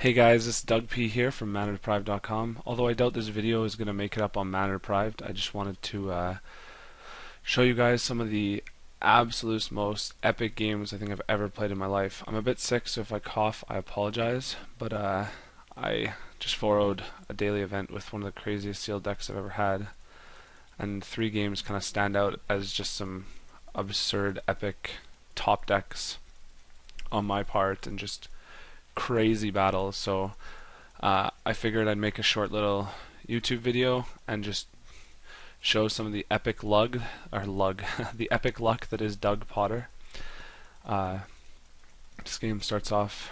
Hey guys, this is Doug P here from ManaDeprived.com. Although I doubt this video is going to make it up on Mana Deprived, I just wanted to show you guys some of the absolute most epic games I think I've ever played in my life. I'm a bit sick, so if I cough, I apologize, but I just 4-0'd a daily event with one of the craziest sealed decks I've ever had, and three games kind of stand out as just some absurd, epic top decks on my part, and just crazy battles. So I figured I'd make a short little YouTube video and just show some of the epic the epic luck that is Doug Potter. This game starts off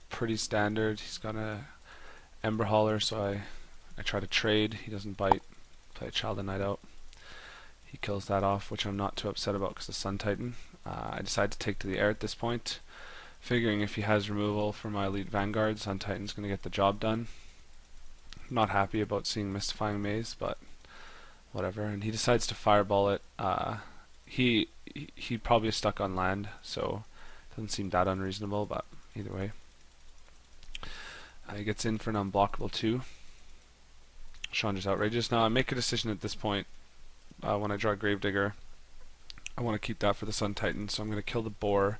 pretty standard. He's got a Ember Hauler, so I try to trade. He doesn't bite. Play a Child of Night Out. He kills that off, which I'm not too upset about because the Sun Titan. I decide to take to the air at this point, figuring if he has removal for my elite Vanguard, Sun Titan's going to get the job done. I'm not happy about seeing Mystifying Maze, but whatever. And he decides to fireball it. He probably is stuck on land, so it doesn't seem that unreasonable, but either way. He gets in for an unblockable 2. Chandra's outrageous. Now I make a decision at this point when I draw Gravedigger. I want to keep that for the Sun Titan, so I'm going to kill the boar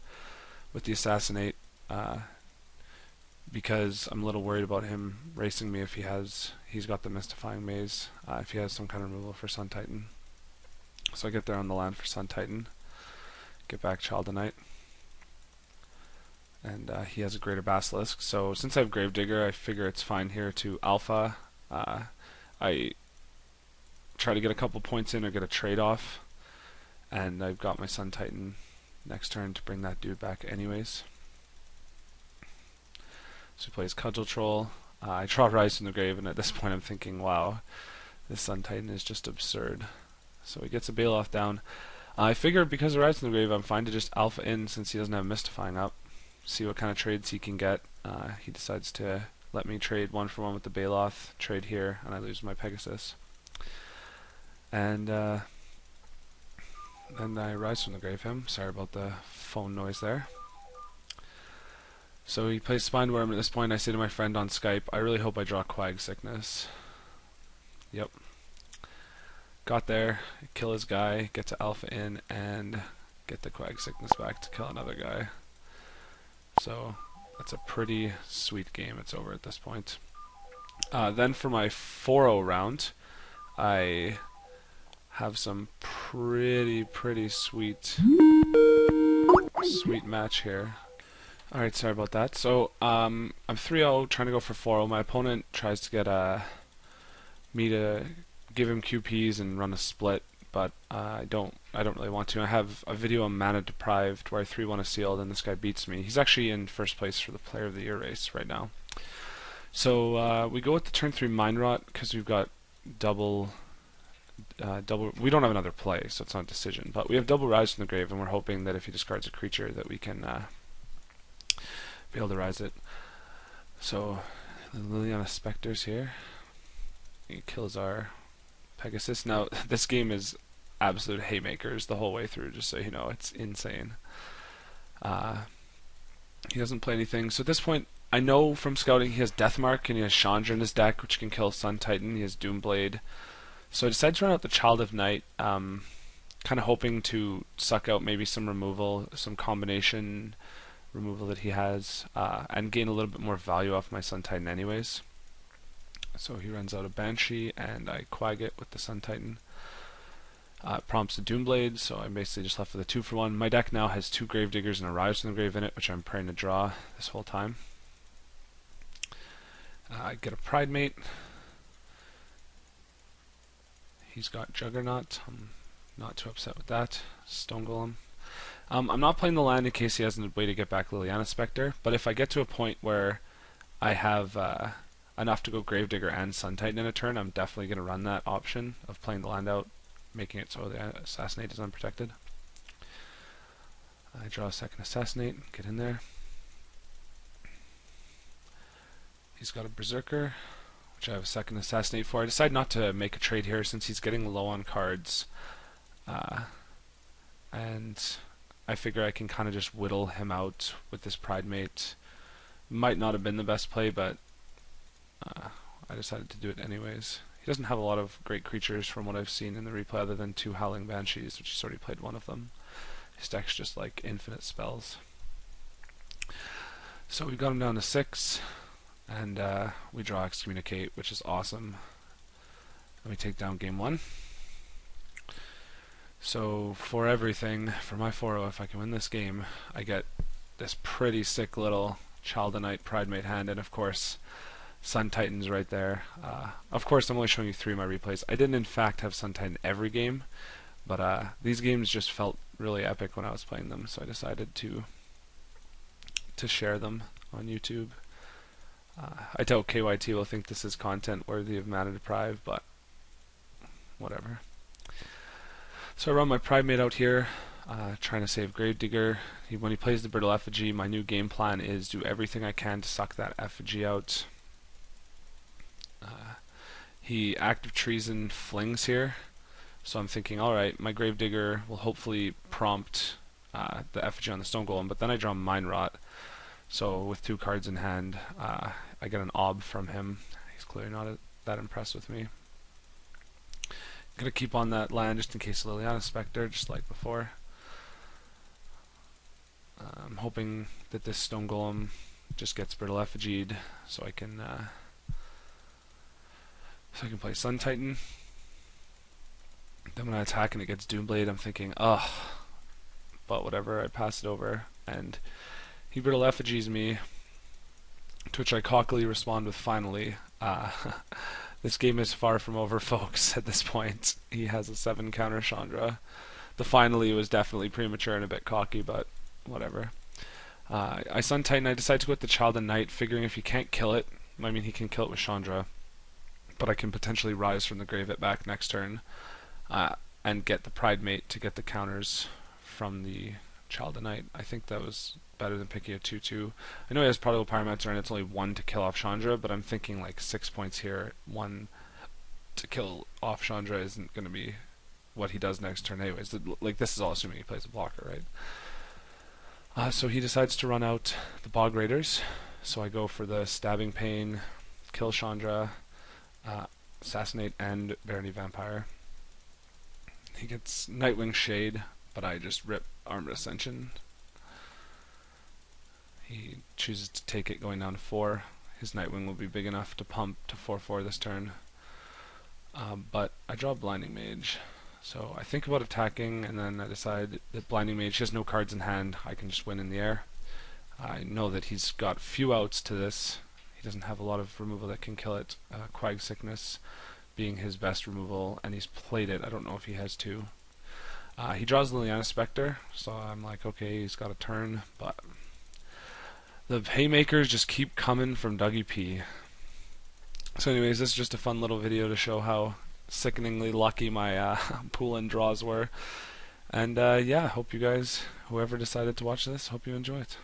with the Assassinate, because I'm a little worried about him racing me if he's got the Mystifying Maze, if he has some kind of removal for Sun Titan. So I get there on the land for Sun Titan, get back Child of Night, and he has a Greater Basilisk. So since I have Gravedigger, I figure it's fine here to Alpha. I try to get a couple points in or get a trade off, and I've got my Sun Titan next turn to bring that dude back anyways. So he plays Cudgel Troll. I draw Rise from the Grave, and at this point I'm thinking, wow, this Sun Titan is just absurd. So he gets a Bailoff down. I figure because of Rise from the Grave, I'm fine to just Alpha in since he doesn't have Mystifying up. See what kind of trades he can get. He decides to let me trade 1-for-1 with the Bailoff, trade here, and I lose my Pegasus. And then I Rise from the Grave him. Sorry about the phone noise there. So he plays Spineworm, and at this point I say to my friend on Skype, I really hope I draw Quag Sickness. Yep. Got there, kill his guy, get to Alpha in, and get the Quag Sickness back to kill another guy. So that's a pretty sweet game. It's over at this point. Then for my 4-0 round, I have some pretty sweet match here. Alright, sorry about that. So I'm 3-0 trying to go for 4-0. My opponent tries to get me to give him QPs and run a split, but I don't really want to. I have a video on Mana Deprived where I 3-1 a sealed and this guy beats me. He's actually in first place for the Player of the Year race right now. So we go with the turn 3 Mind Rot because we've got double. We don't have another play, so it's not a decision. But we have double Rise from the Grave, and we're hoping that if he discards a creature, that we can be able to rise it. So the Liliana Spectre's here. He kills our Pegasus. Now this game is absolute haymakers the whole way through, just so you know. It's insane. He doesn't play anything. So at this point, I know from scouting he has Deathmark and he has Chandra in his deck, which can kill Sun Titan. He has Doomblade. So I decided to run out the Child of Night, kind of hoping to suck out maybe some removal, some combination removal that he has, and gain a little bit more value off my Sun Titan anyways. So he runs out a Banshee, and I Quag it with the Sun Titan. Prompts a Doomblade, so I'm basically just left with a 2-for-1. My deck now has 2 Gravediggers and a Rise from the Grave in it, which I'm praying to draw this whole time. I get a Pridemate. He's got Juggernaut. I'm not too upset with that. Stone Golem. I'm not playing the land in case he has a way to get back Liliana Spectre, but if I get to a point where I have enough to go Gravedigger and Sun Titan in a turn, I'm definitely going to run that option of playing the land out, making it so the Assassinate is unprotected. I draw a second Assassinate, get in there. He's got a Berserker, which I have a second Assassinate for. I decide not to make a trade here since he's getting low on cards, and I figure I can kind of just whittle him out with this Pridemate Might not have been the best play, but I decided to do it anyways. He doesn't have a lot of great creatures from what I've seen in the replay other than 2 Howling Banshees, which he's already played one of them. His deck's just like infinite spells. So we got him down to 6, and we draw Excommunicate, which is awesome. And we take down game 1. So for everything, for my 4-0, if I can win this game, I get this pretty sick little Chaldonite Pridemate hand, and of course Sun Titan's right there. Of course I'm only showing you 3 of my replays. I didn't in fact have Sun Titan every game, but these games just felt really epic when I was playing them, so I decided to share them on YouTube. I doubt KYT will think this is content worthy of Mana Deprive, but whatever. So I run my Pridemate out here, trying to save Gravedigger. When he plays the Brittle Effigy, my new game plan is do everything I can to suck that Effigy out. He Active Treason flings here, so I'm thinking, alright, my Gravedigger will hopefully prompt the Effigy on the Stone Golem, but then I draw Mind Rot. So with 2 cards in hand, I get an Ob from him. He's clearly not that impressed with me. I'm going to keep on that land just in case Liliana Spectre, just like before. I'm hoping that this Stone Golem just gets Brittle Effigied so I can play Sun Titan. Then when I attack and it gets Doomblade, I'm thinking, ugh, but whatever, I pass it over, and he Brittle Effigies me, to which I cockily respond with finally. This game is far from over, folks, at this point. He has a 7 counter Chandra. The finally was definitely premature and a bit cocky, but whatever. I Sun Titan, I decide to go with the Child of Night, figuring if he can't kill it, I mean he can kill it with Chandra, but I can potentially rise from the grave it back next turn, and get the Pridemate to get the counters from the Child of Night. I think that was better than picking a 2/2. I know he has Prodigal Pyromancer and it's only 1 to kill off Chandra, but I'm thinking like 6 points here. 1 to kill off Chandra isn't going to be what he does next turn anyways. Like, this is all assuming he plays a blocker, right? So he decides to run out the Bog Raiders. So I go for the Stabbing Pain, kill Chandra, assassinate, and Barony Vampire. He gets Nightwing Shade, but I just rip Armored Ascension. He chooses to take it going down to 4. His Nightwing will be big enough to pump to 4/4 this turn. But I draw Blinding Mage. So I think about attacking, and then I decide that Blinding Mage has no cards in hand. I can just win in the air. I know that he's got few outs to this. He doesn't have a lot of removal that can kill it. Quag Sickness being his best removal, and he's played it. I don't know if he has 2. He draws Liliana Spectre, so I'm like, okay, he's got a turn, but the haymakers just keep coming from Dougie P. So anyways, this is just a fun little video to show how sickeningly lucky my pool and draws were. And yeah, hope you guys, whoever decided to watch this, hope you enjoy it.